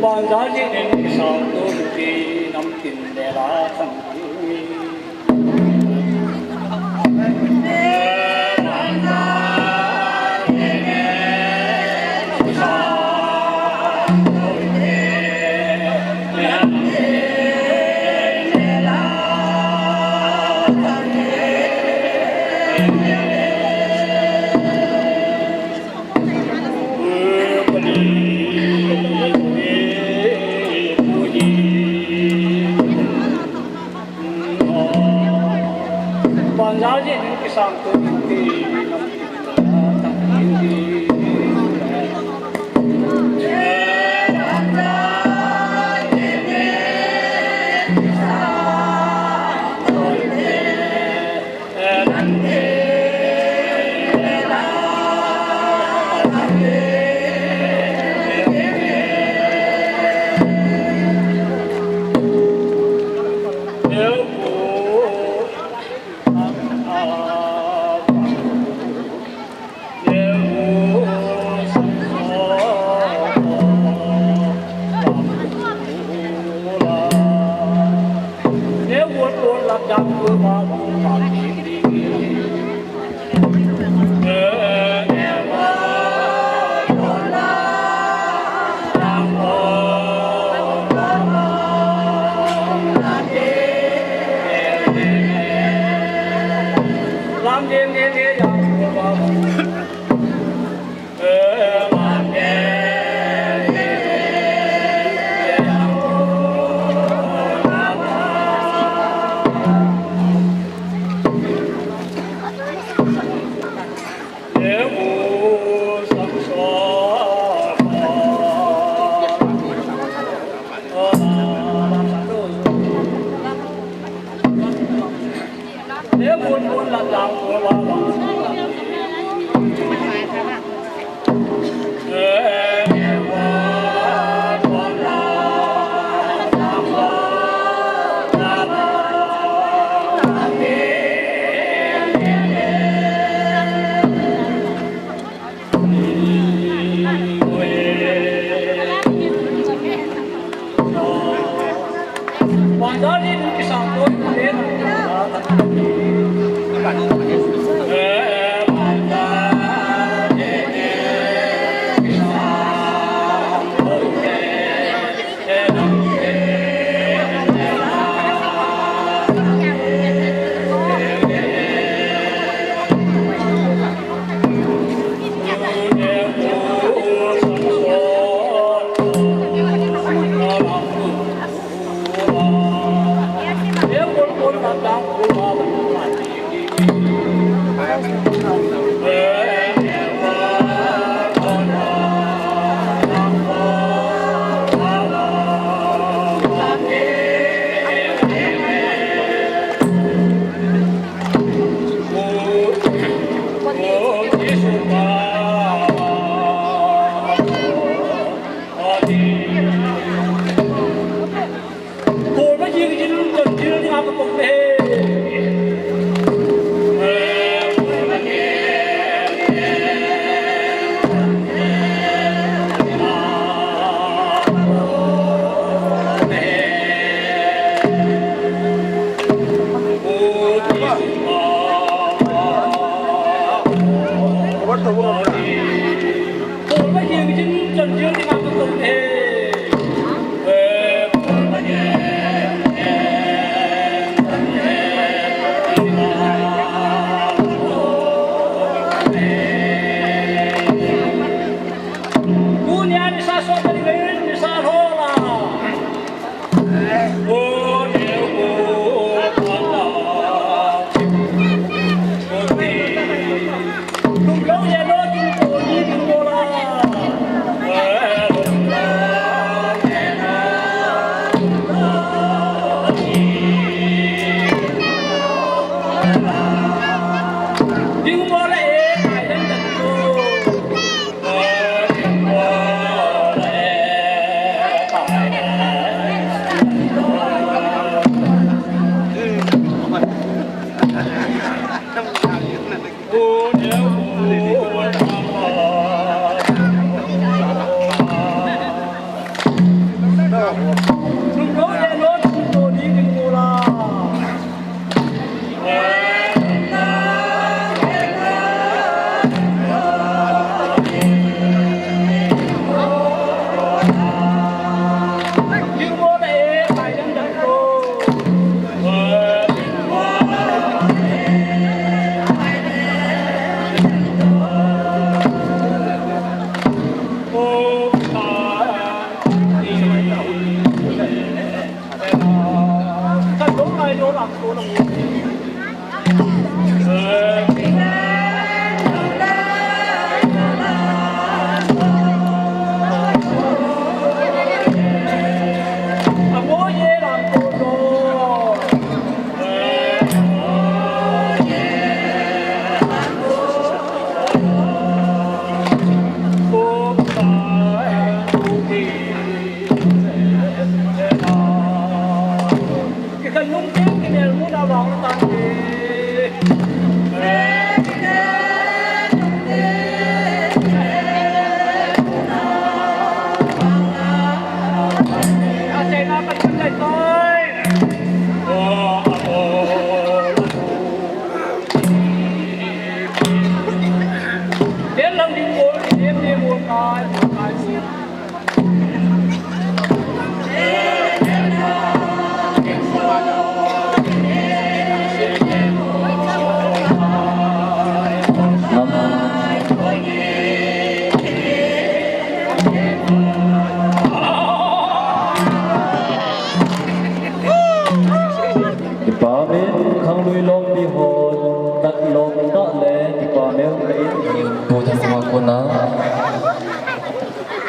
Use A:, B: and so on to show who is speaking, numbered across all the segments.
A: 반사지는 상도들이 남긴 내라 상중이 반사지는 상도들이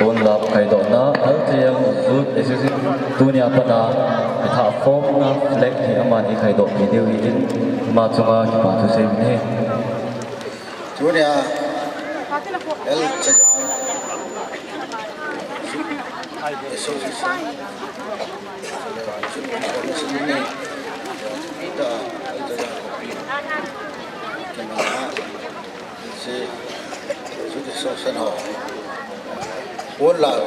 B: tôn lập khai độ na ở riêng rút để sử dụng dunia pana để thả phong na flex thì aman đi khai độ video in mà chúng ta chỉ bảo tôi xem này
C: dunia el muốn là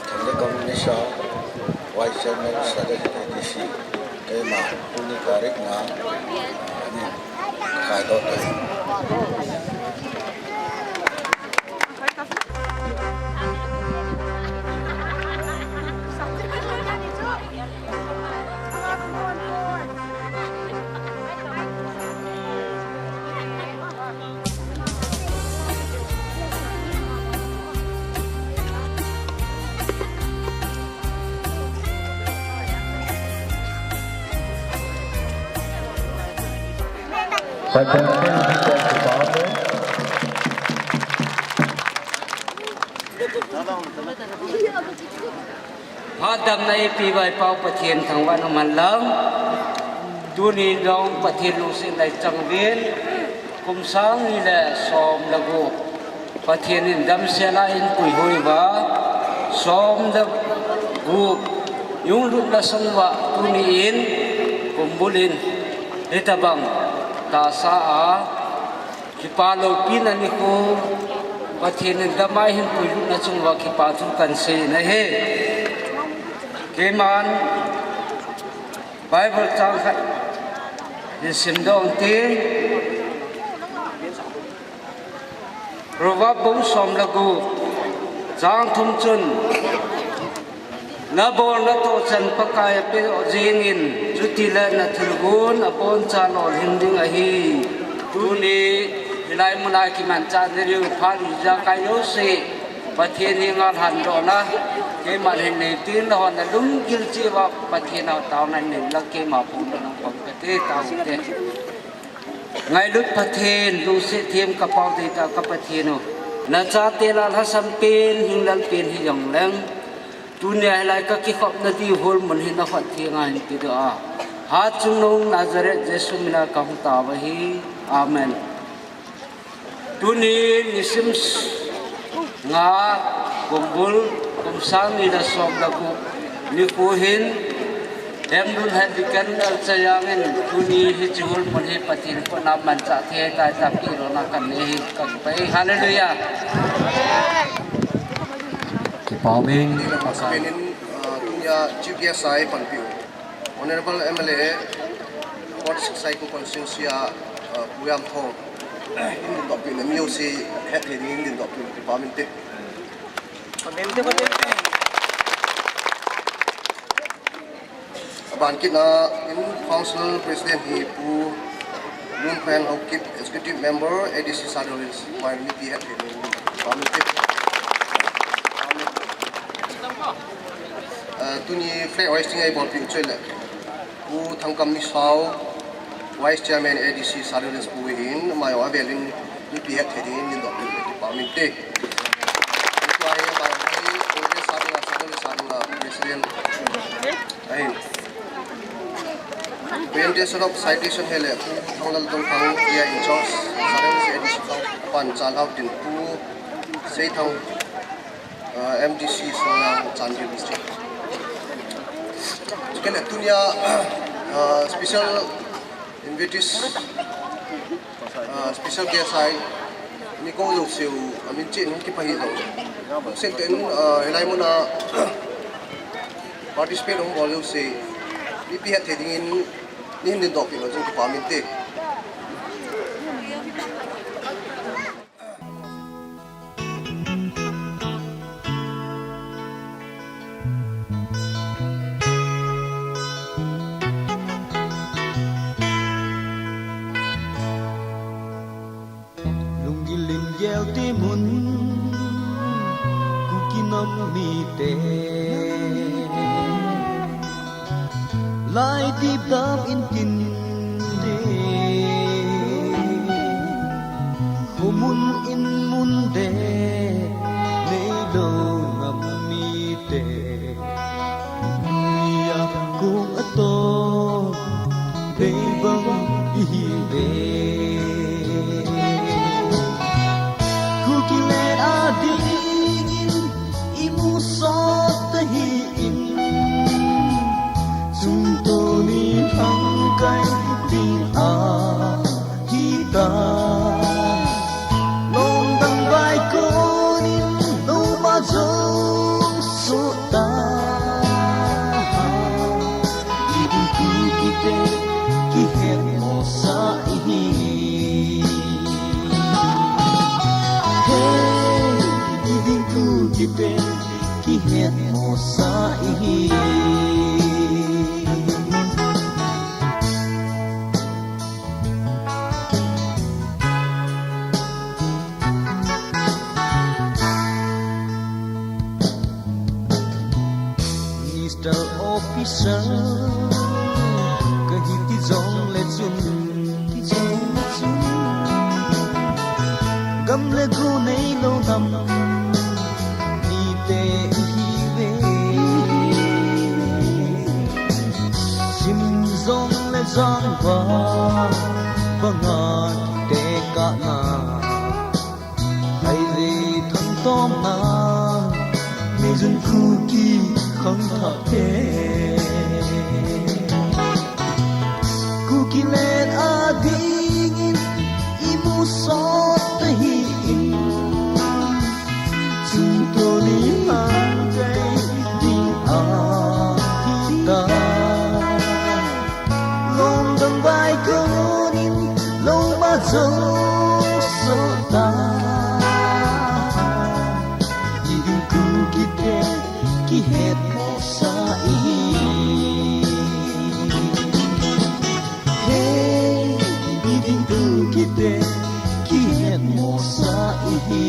C: thành công như sau quay chân lên sẽ được cái gì cái mà cũng như cả rất ngắn khai tốt đấy
B: phải cần thêm những cái sự có đấy
D: họ đâm này vì vậy bao bát thiên thằng văn ông man lớn tu ni dong bát thiên lu sinh này chẳng viên cùng sáng như là xóm là gỗ bát thiên in đâm xe lại in quỷ hồi vã xóm là gỗ yung lúc là sông vã tu ni in cùng bù linh hết ta bằng ta sa a kipalo pinani ko pathin damai hin puyu na chungwa kipatu kan se na he keman bible chang khat in sim dong tin rova bong som lagu jang thum chun na bon na to chan pakai pe ojingin jutila na thilgun apon chan ol hinding ahi tuni hilai munai ki man chan riu phali ja kai yo se pathian ni ngal han do na ke man hin ne tin lo na lum gil chi wa pathian na taw na ne la ke ma pu na pom ke te taw te ngai lut pathian lu se them ka paw te ta ka pathian no na cha te la ha sam pen hing lal pen hi yong leng dunia lai ka ki khop na di hol mun hi na khat thi ngai ti do a ha chung nong Nazareth Jesu mina ka hu ta wa hi amen tuni nisim nga kumbul kumsang ni da som da ku ni ku hin em dun ha dikan al sayangin tuni hi chul mun hi patin ko na man cha the ta ta ki ro na kan ni ka pai hallelujah
B: bảo mình
C: Benin dunia chief guest sai panpiu honorable MLA Port Saiko constituency Puyam Thong in topic na music head heading in topic department ban kit na in council president hi pu Lun Phan Hokip executive member ADC Sadolis parliament head heading department tuni flag hoisting ai bol pin chele pu thangkam ni saw vice chairman ADC Sadolis pu in mai wa velin ni pi het hedin ni do department te tuai ba ni congress Sadolis president ai presentation of citation hele pu thangal dong thang ya in charge Sadolis ADC pan chal out din pu sei thang MDC Songang Chandigarh district kena dunia special invites special guest ai ni ko lu siu amin chin ki pahi lo senten helai mona participate on bolu se ni pi hat heading in ni hin dok lo jing ki pamin te
E: gieo ti mun ku kinom mi te lai tip tap in kin de humun in mun de ne ki pe ki het mo sa hi Mr. Officer kahi ti jong le chun gam le gu nei lo nam ni te hi ve sim zong le jang ba nga te ka na ai re thon tom na me jun khu ki khang tha te ku ki len a ding imu so te hi in chung to ni man dai ding a hi ta long dang vai ko nin lo ma zo so ta ding ku ki te ki het mo sa i kite ki het mo sa i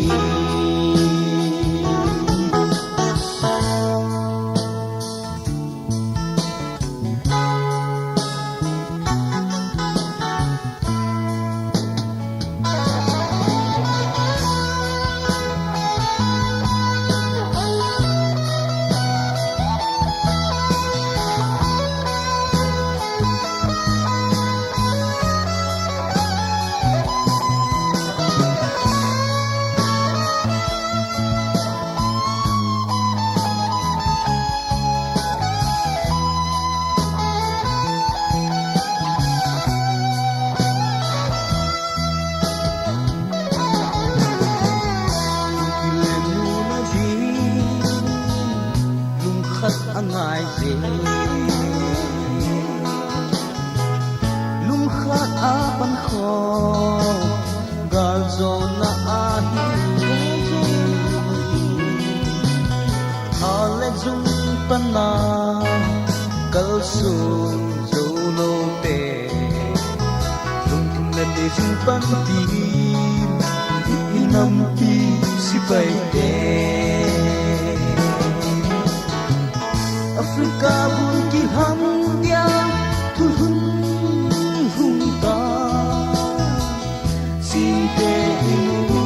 E: angai ze lum khat a pan kho gal zo na a hi ale zum pan na kal su zo no te lum na de zum pan ti nam pi si pai te Africa bun ki ham dia thu hum ta sin te imu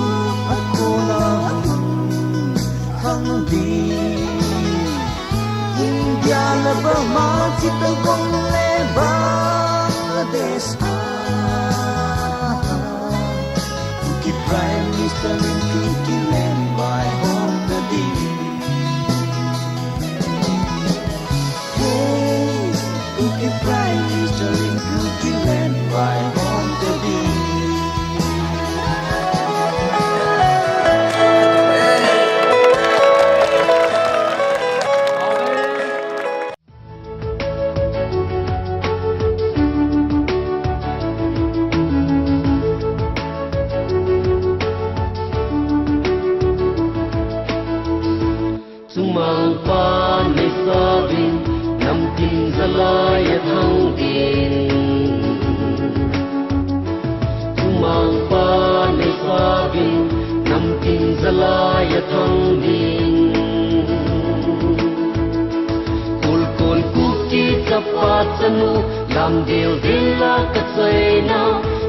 E: akona hang di India la Burma chitang kong le Bangladesh ki prime minister in ki land by on the day Prime Minister in Cookie Land right on the beach.
F: Sumang pa ni sabing nam tin zalaya thang din Sumang pa ni sabing nam tin zalaya thang din Kul kul kuki tapat sanu lam dil dila katsayna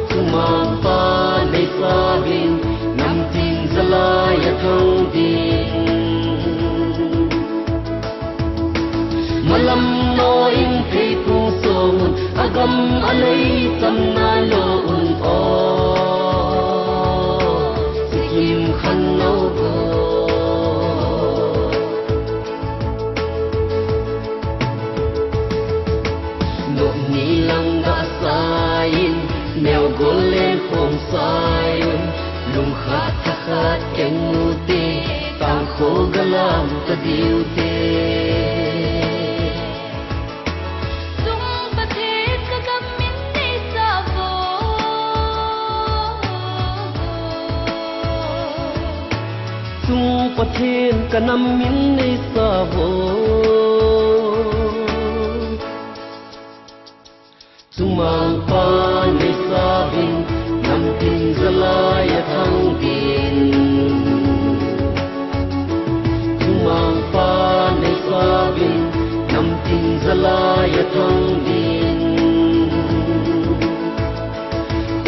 F: Sumang pa ni sabing nam tin zalaya thang din Malam no in thei pu song agam alai tam na lo un o sikim khan no go no ni lang da sain neo golen khom sain lum khat khat ken mu te tang kho galam ta diu te chung có thiên cả năm miếng này xa vô chung mang pa này xa vinh nằm tin ra lại thăng tin chung mang pa này xa vinh nằm tin ra lại thăng tin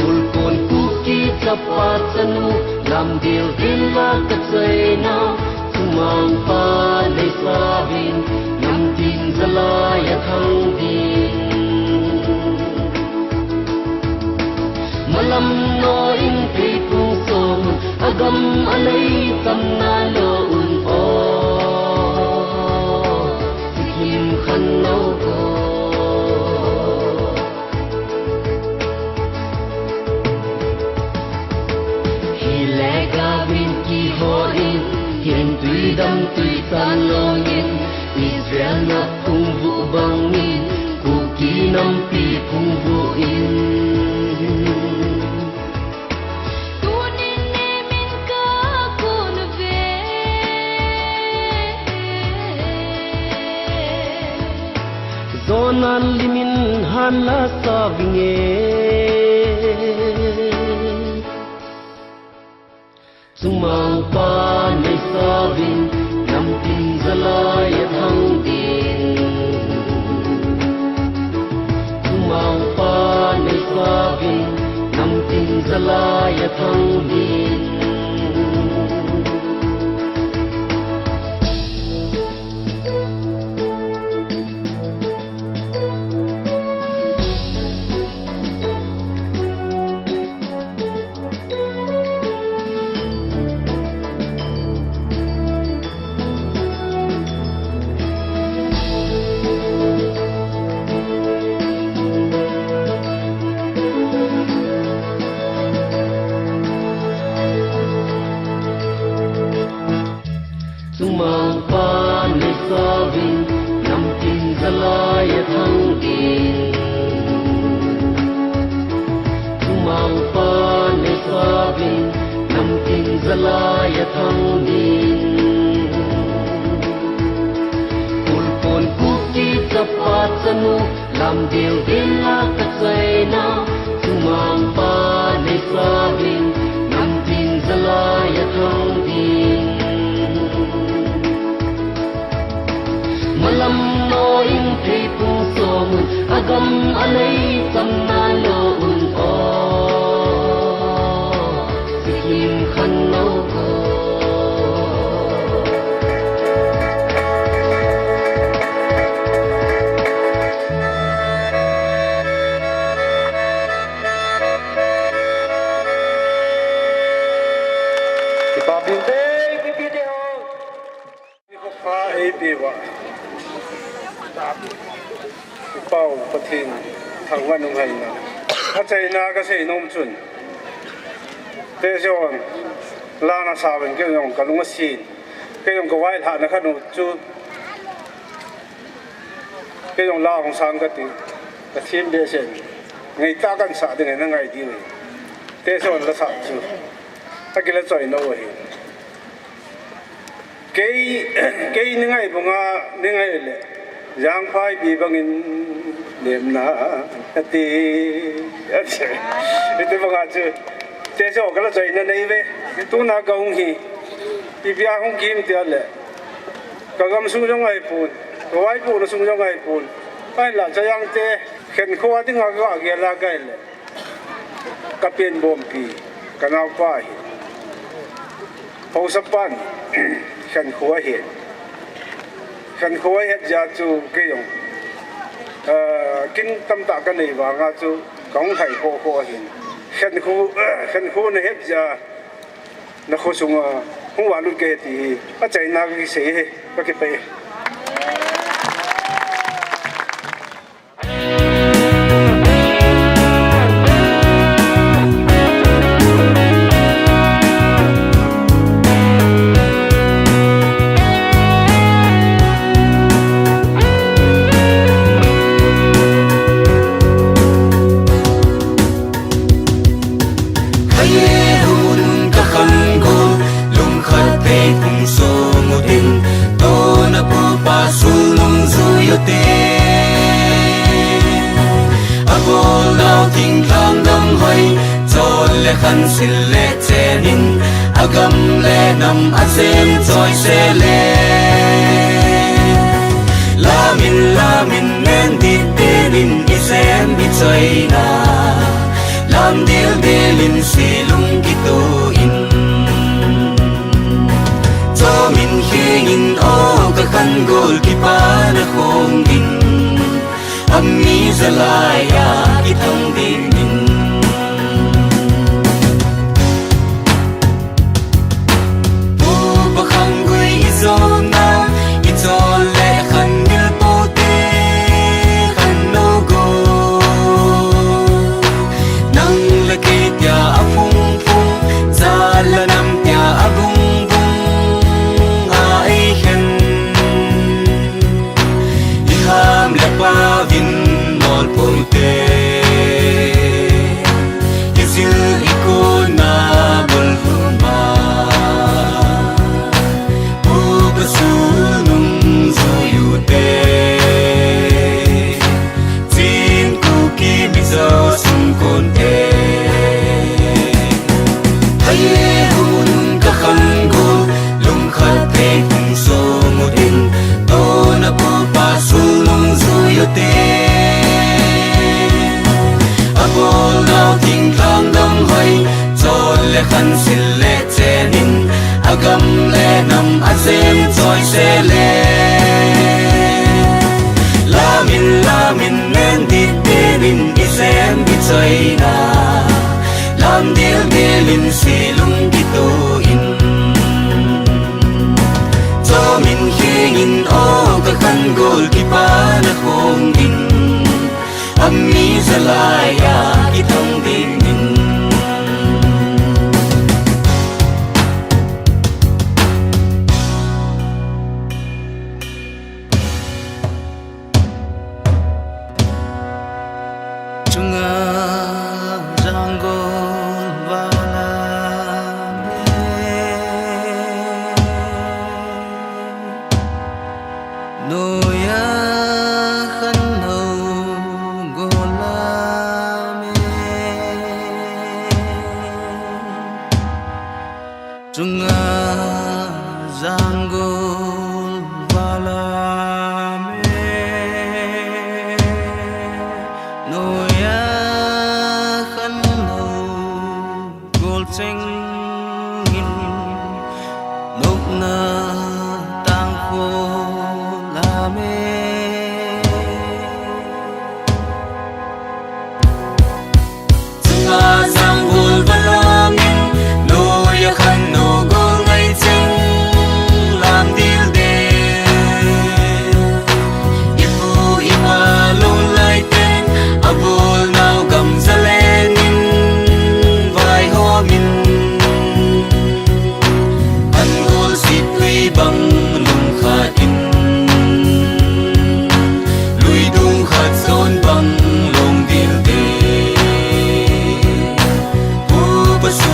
F: ul con kuki chapa chanu làm điều tin là cất dây nào chung mang pa này xa vinh nằm tin ra lại thăng tin malam no in pi kung som agam alay tam na lo un o sikim khan nau ko hi le ga win ki ho in hiền tùy đâm tùy tan lo in Israel na kung vu bang in ku ki nam pi kung vu in Zonan limin han la sa vinge Sumang pa nay sa vin nam tin zalay at hang din Sumang pa nay sa vin nam tin zalay at hang din Sumang pa nay sa vin nam tin zalay at hang din Sumang pa nay sa vin nam tin zalay at hang din Ulpon kuki tapat sanu lam điều din la kat say na Sumang pa nay sa vin nam tin zalay at hang din malam no in thei pung som agam alay tam na lo un o sikim khan nau ko
A: Ipapin day video ko pa biwa Pao patin thangwan nung hay na kacay na kasi inom chun tesyon la na sabin kayong kalungasin kayong kawai ha na kanu chu kayong la kong sangkati kasim desen ngay takan sa din na ngay diwi tesyon la sa chu agila choy no hi kay ni ngay bunga ni ngay le Yang phai bi bangin niệm na ti itu bang aja thế kalau saya na này về itu na kaung hi bi bia hong kim tiar le kagam sung jong ai pun kawai pun sung jong ai pun ai la sayang te khen kho ti nga ga ge la gai le kapien bom pi kanau pa hi ho sapan khen kho hi khen khối hết giá chú cái dòng kinh tâm tạ cái này và ngã chú công thầy khô hiện khen khối này hết giá nó khô sung không vào luôn cái thì bắt chạy na cái gì hết cái bể
E: Hãy so ngutin to na pu pa sulung zuyote agol nau ting lang dam hoi chol le khan sil le chenin agam le nam asem choi se le lamin nen dit delin isem bi choi na lam dil delin silung gitu in cho min hingin o ka khan gol ki pa na khong in ammi zalaya ki thang din in pu ba khang gui izona izol le khan nil pote khan no go nang la ke tia afung phung zala nam tia agung vin mol poite izil ikona bol huma ubasunung zuyute tin kuki bizo sum konte haye hun ka khango lum khate kum so mudin to na pu pa sulung yote agol nau ting lang dam hoi chol le khan sil le chenin agam le nam asem choi se le lamin nen dit delin isem bi choi na lam dil delin silung gitu in cho min hingin o ka khan gol ki pa na khong in ammi zalaya ki thang din in chunga jangol wala noya chunga jangol balame noya khano gol sing in nok na tang kho lame chunga jangol balame noya khano gol ngai ching lam dil de ipu ima lo lai te abol nau gam zalenin vai ho min an gol sit wi bang lung kha in lui dung khat zon bang long dil de pu basu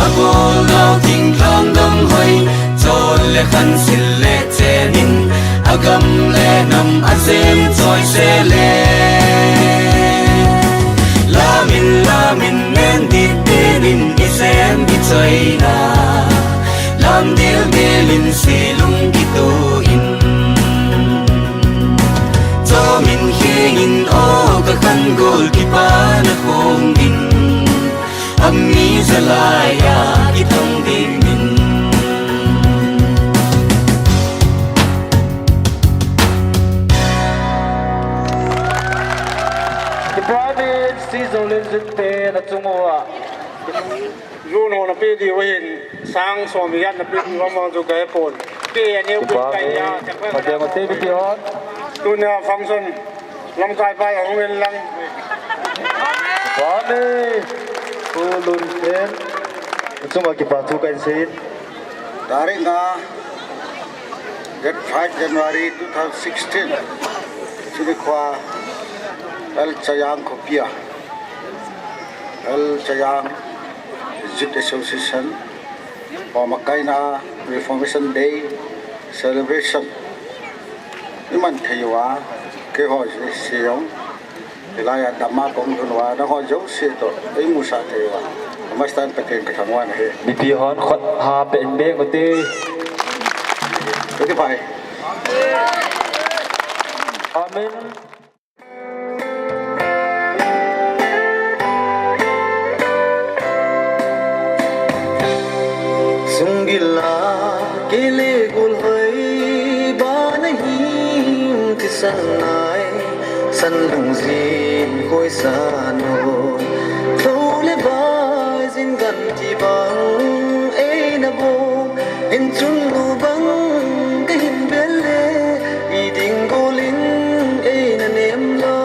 E: agol nau ting lang dam hoi chol le khan sil le chenin agam le nam asem choi se le lamin nen dit delin isem bi choi na lam dil delin silung gitu in cho min hingin o ka khan gol ki pa na khong in ammi zalaya ki thang din in
A: the private season in the day na chungoa luôn hồ na pe di wen sang so mi yan na pe di mong ju kai pon ke ne ku kai ya cha pa
B: mà đeo một tê video
A: tu na function lam kai ba ong wen lang
G: Amen. Ulun ten. Cuma kita tukan sin.
H: Dari nga that 5 January 2016 sini kwa El Chayang Kopia El Chayang Youth Association pamakai na Reformation Day celebration iman thaywa ke ho siyong ilaya dama kong dunwa na ho jo sito ay musa thaywa mastan patin kathangwan he
B: BP hon khot ha ben be ko te
H: cái phải
B: Amen.
G: Sungila kele gul hai ba nahi tisanai san lung zin koi sano thole ba zin gan ti bang e na bo in chung lu bang cái hình belle i ding golin e na nem lo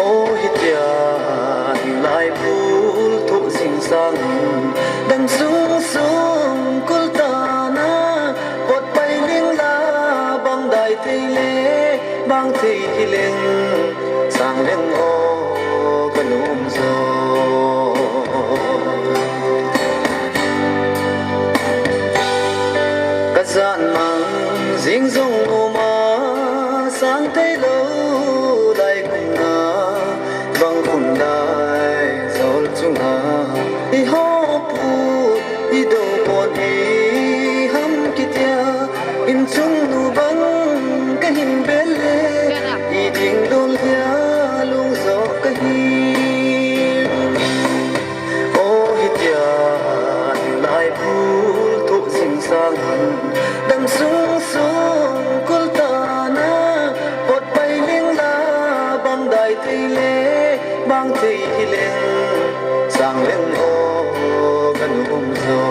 G: o hitia lai bul thu sing sang đằng sung sung kul ta na bot bay ling la bang dai thei le bang thei hileng sang leng o kanum zo gian mang dinh dong ô ma sáng thấy lâu đại cùng na vang khun đại dol chung na i ho pu i do bon i ham kitia in chung nu bang ka hin belle i ding dol ya lung zo ka hi o hitia lai pu thu sing sang đằng sung sung kul ta na bot bay ling la bang dai thei le bang thei hileng sang leng o kan zo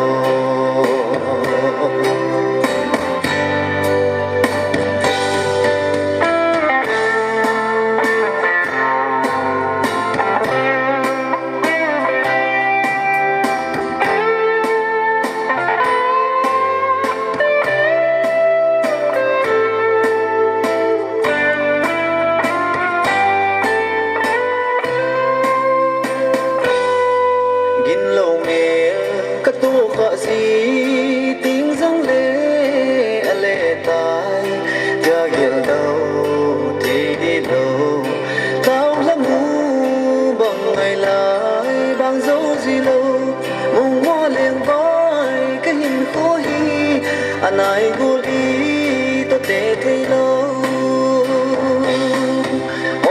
G: anai guli to te thei lo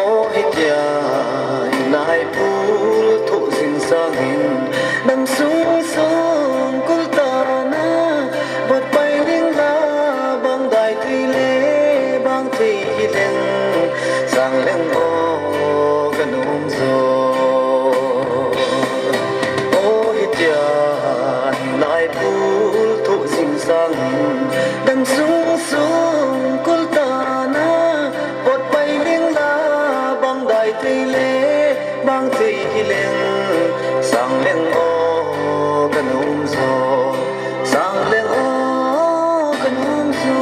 G: o hitia nai pul thu sin sang hin dam sung sung kul ta na bot pai ling la bang dai thei le bang thei hileng sang leng o kanum zo o hitia nai pul thu sin sang đằng sung sung kul ta na bot bay ling la bang dai thei le bang thei hileng sang leng o kanum zo sang leng o kanum zo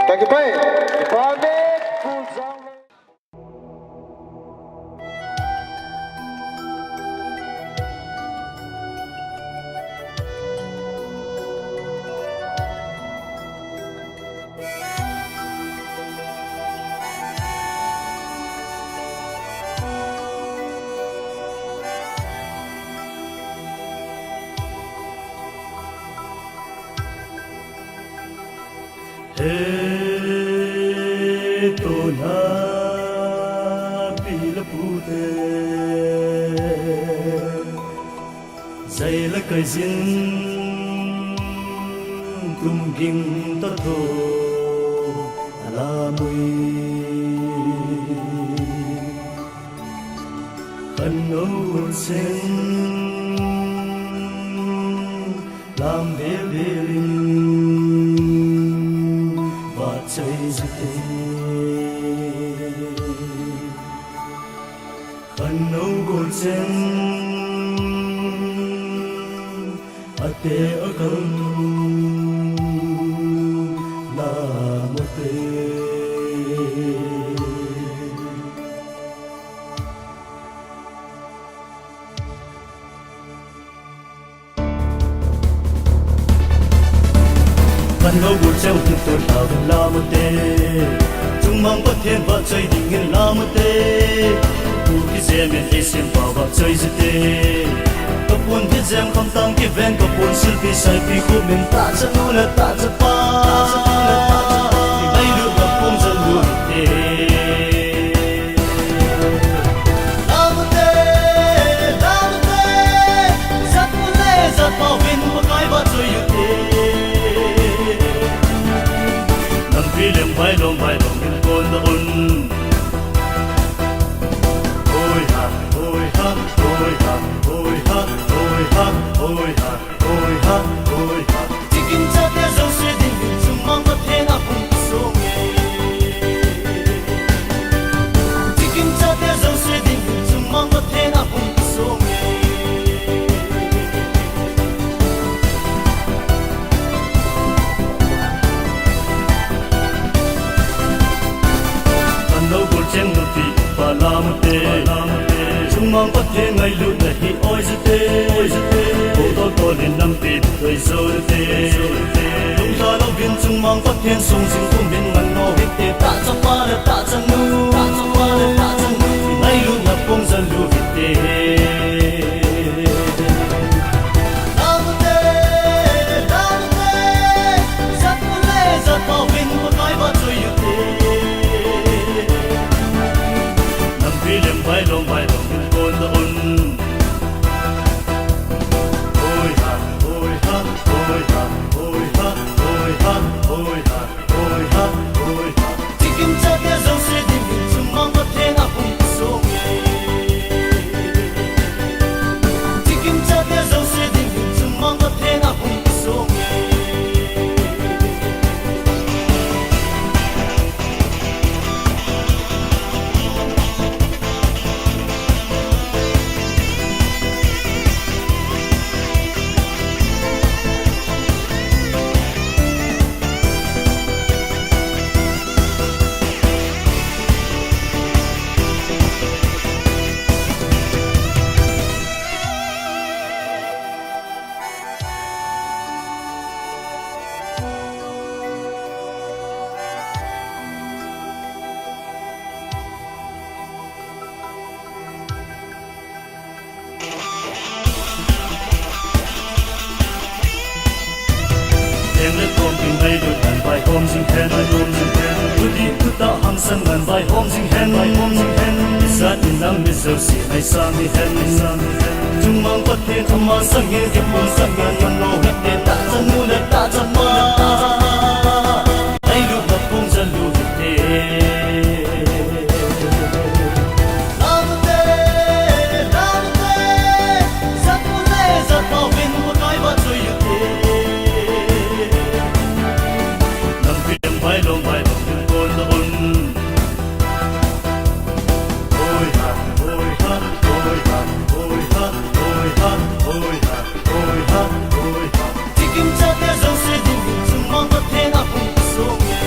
G: Thank you, Pai. Amen. Full song.
I: Tona pila pute zai la kai zin tum ging ta tho ala mui kan no sen lam de te khăn nâu gồn sen ate ở câu là một tê khăn nâu gồn sen hùng tôi là một tê chúng mang bất thiên và chơi đình nghiên là một tê u ki xem miền tây xem vào và chơi gì tê các buồn thiết xem không tăng cái ven các buồn sự vì sai vì của mình ta sẽ nuôi là ta sẽ pa bay được gặp không dân luôn tê la một tê rất muốn lê rất bao vinh một cái và chơi như tê nằm phi lên vai lòng những con đã ôn ôi ha ôi ha ôi ha ôi ha ôi ha ôi ha ôi ha ôi ha chỉ kinh cha tia dấu suy định chúng mong có thể nào cùng số nghề chỉ kinh cha tia dấu suy định chúng mong có thể nào cùng số nghề cần đâu còn chen một tí và làm một tê chúng mang bất thế ngày lúc này hi ôi giê tê ô tô tôi lên năm tiền thời giờ tê lúc ta lâu viên chúng mang bất thiên sung sinh không biết ngăn ngô hết tê ta cho qua được ta cho nu ngày lúc ngập công dân lưu hết tê làm một tê rất muốn lê rất bao vinh một cái và chơi như tê nằm phi lên vai lòng những con đã ôn ôi ha ôi ha ôi ha ôi ha ôi ha ôi ha ôi ha ôi ha chỉ kim cha tia dấu suy định chúng mong có thể nào cùng số nghề chỉ kim cha tia dấu suy định chúng mong có thể nào cùng số nghề bài hôm dinh hen cứ đi cứ ta hăng sân ngàn bài hôm dinh hen ra tiền năng biết giờ xỉ hay sang đi hen chúng mang bất thiên âm mà sang nghe hiệp buồn sang ngàn nhân lô hết để ta chân nu để ta chân ma hay lúc gặp công dân lưu việt tê rất muốn lê rất bao vinh một cái và chơi như thế vai lòng những con đã ôn ôi ha ôi ha ôi ha ôi ha ôi ha ôi ha ôi ha ôi ha chỉ kim cha tia dấu suy định chúng mong có thể nào cùng số nghề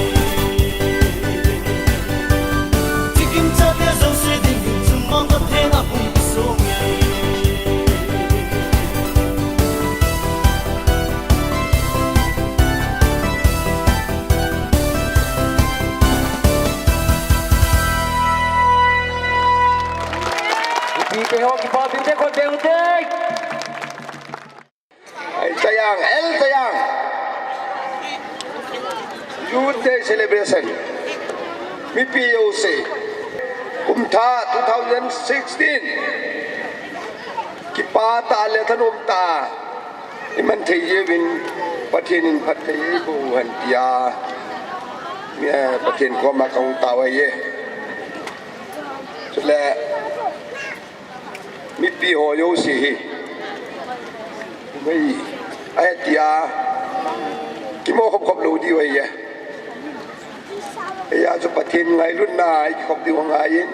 I: chỉ kim cha tia dấu suy định chúng mong có thể nào cùng số nghề
C: sayang Youth Day celebration mi POC Kumtha 2016 Kipata le thanom ta iman theyewin pathinin phathei bu hantia mi pathin ko ma kong tawaye chule mi pi ho yo si mai ai tia ki mo khop khop lo di wai ye
H: ya cho pathin ngai lun nai khop di ngai in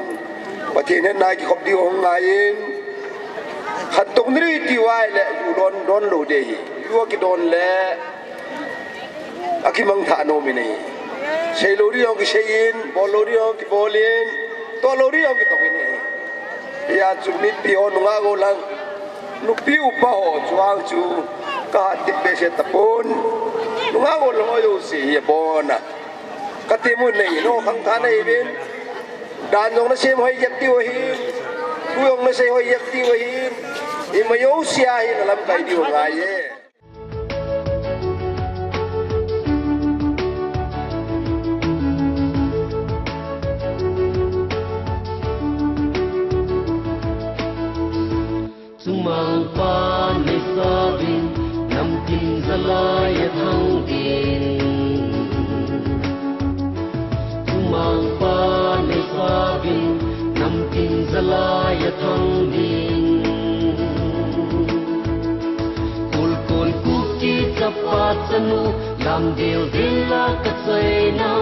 H: pathin nai khop di ngai in khat tok ni ti wai le yu don lo de yu ki don le aki mang tha no mi nei sei lo ri ong ki sei in bol lo ri ong ki bolin to lo ri ong ki to ni ya chu mi pi on nga go lang nu pi u pa ho chuang chu ka ti pe se tapon nu nga go lo yo si ya bona ka ti mu nei no khang tha nei bin dan yong na sem hoi yak ti wa hi tu yong na sei hoi yak ti wa hi i ma yo sia hi na lam kai di wa ga ye
F: mang pa le sa vin nam tin zalai thang din mang pa le sa vin nam tin zalai thang din kul kul ku ki chapat sanu lam dil dil la ka sai na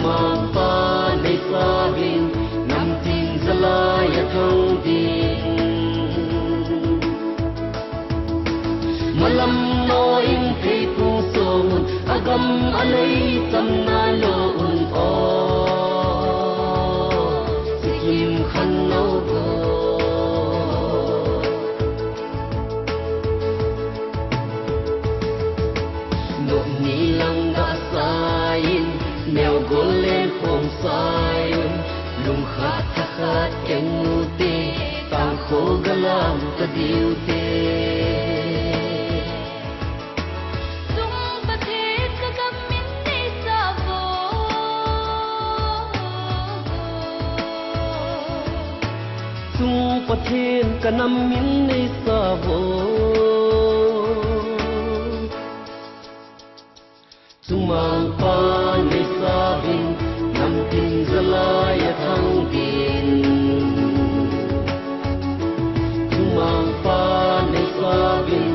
F: mang pa le sa vin nam tin zalai thang din malam no in thei pu song agam alai tam na lo un o sikim khan no go no ni lang da sain neo gol lên khom sai lung khat khat ken nu te tang kho galam ka diu te pathin kanam min nei sa vo sumang pa nei sa bin nam tin zalai thang din sumang pa nei sa bin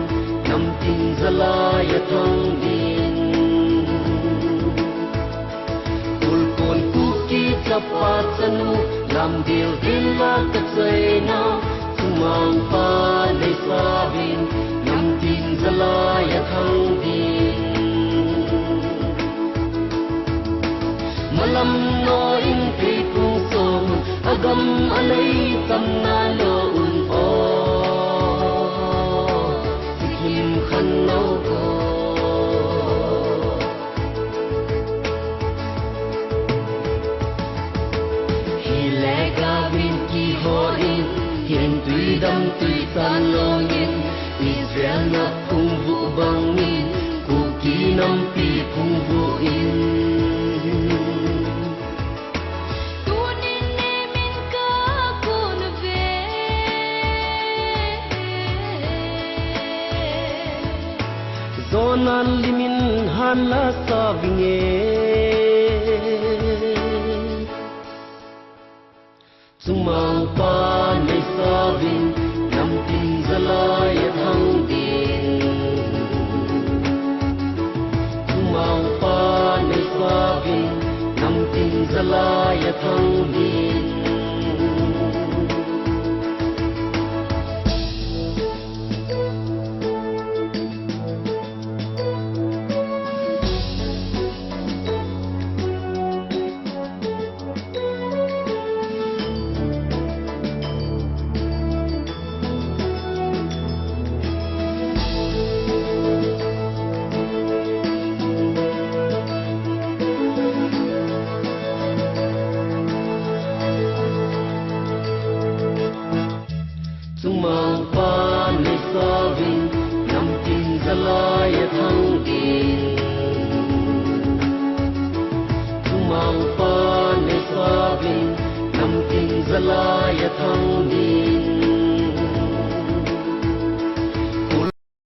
F: nam tin zalai thang din kul kon ku ki chapat sanu lam dil dil la ka sai na sumang pa le sa bin nam tin zalai thang din malam no in thei pu song agam alai tam na lo un o sikim khan no go hiền tuy đâm tuy tan lo in Israel na phung vụ bang in ku ki nam pi phung vụ in tunin ne min ka kun ve zonan limin hala sa vinge sumang pa nei sa vin nam tin zalai thang din sumang pa nei sa vin nam tin zalai thang din sumang pa nei sa vin nam tin zalai thang din sumang pa nei sa vin nam tin zalai thang